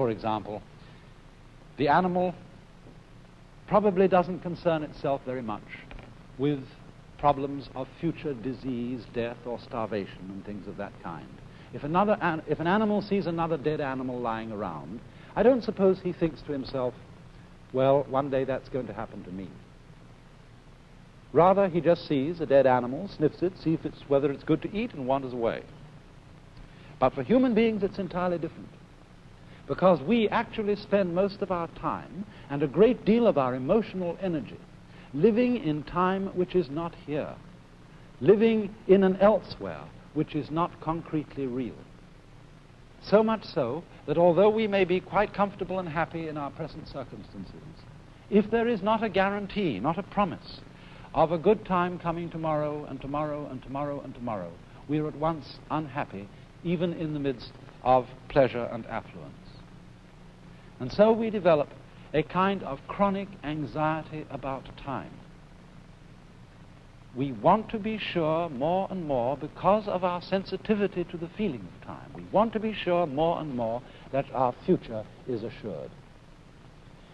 for example, the animal probably doesn't concern itself very much with problems of future disease, death, or starvation, and things of that kind. If an animal sees another dead animal lying around, I don't suppose he thinks to himself, well, one day that's going to happen to me. Rather, he just sees a dead animal, sniffs it, sees whether it's good to eat, and wanders away. But for human beings, it's entirely different, because we actually spend most of our time and a great deal of our emotional energy living in time which is not here, living in an elsewhere which is not concretely real. So much so that although we may be quite comfortable and happy in our present circumstances, if there is not a guarantee, not a promise of a good time coming tomorrow and tomorrow and tomorrow and tomorrow, we are at once unhappy, even in the midst of pleasure and affluence. And so we develop a kind of chronic anxiety about time. We want to be sure more and more, because of our sensitivity to the feeling of time, we want to be sure more and more that our future is assured.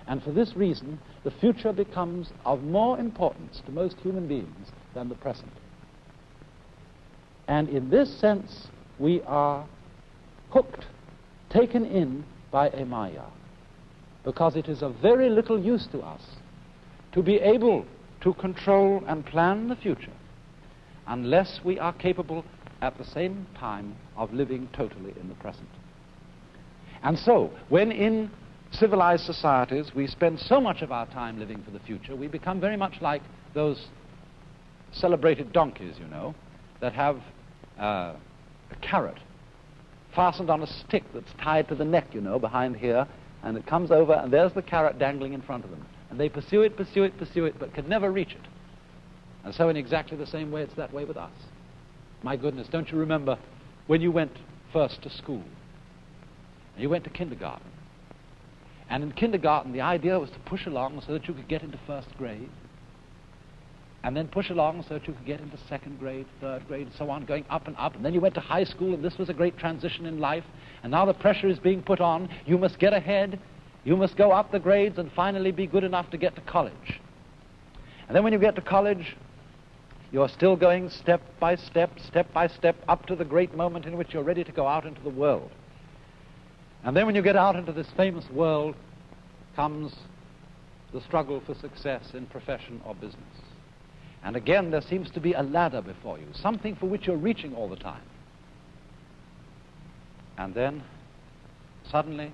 And for this reason, the future becomes of more importance to most human beings than the present. And in this sense, we are hooked, taken in by a maya, because it is of very little use to us to be able to control and plan the future unless we are capable at the same time of living totally in the present. And so, when in civilized societies we spend so much of our time living for the future, we become very much like those celebrated donkeys, you know, that have a carrot fastened on a stick that's tied to the neck, you know, behind here, and it comes over, and there's the carrot dangling in front of them. And they pursue it, but can never reach it. And so in exactly the same way, it's that way with us. My goodness, don't you remember when you went first to school? And you went to kindergarten. And in kindergarten, the idea was to push along so that you could get into first grade, and then push along so that you could get into second grade, third grade, and so on, going up and up. And then you went to high school, and this was a great transition in life. And now the pressure is being put on. You must get ahead. You must go up the grades and finally be good enough to get to college. And then when you get to college, you're still going step by step, up to the great moment in which you're ready to go out into the world. And then when you get out into this famous world, comes the struggle for success in profession or business. And again, there seems to be a ladder before you, something for which you're reaching all the time. And then, suddenly,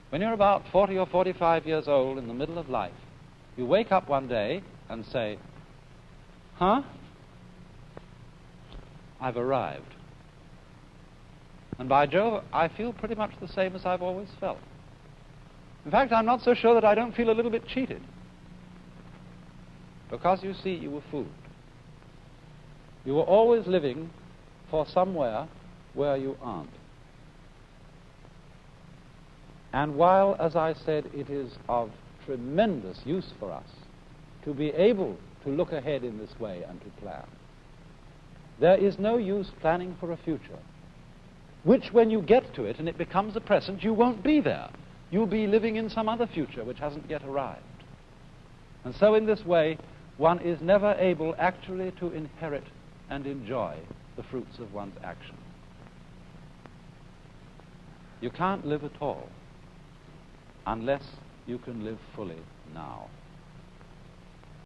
when you're about 40 or 45 years old in the middle of life, you wake up one day and say, huh? I've arrived. And by Jove, I feel pretty much the same as I've always felt. In fact, I'm not so sure that I don't feel a little bit cheated. Because, you see, you were fooled. You were always living for somewhere where you aren't. And while, as I said, it is of tremendous use for us to be able to look ahead in this way and to plan, there is no use planning for a future, which when you get to it and it becomes a present, you won't be there. You'll be living in some other future which hasn't yet arrived. And so in this way, one is never able actually to inherit and enjoy the fruits of one's action. You can't live at all unless you can live fully now.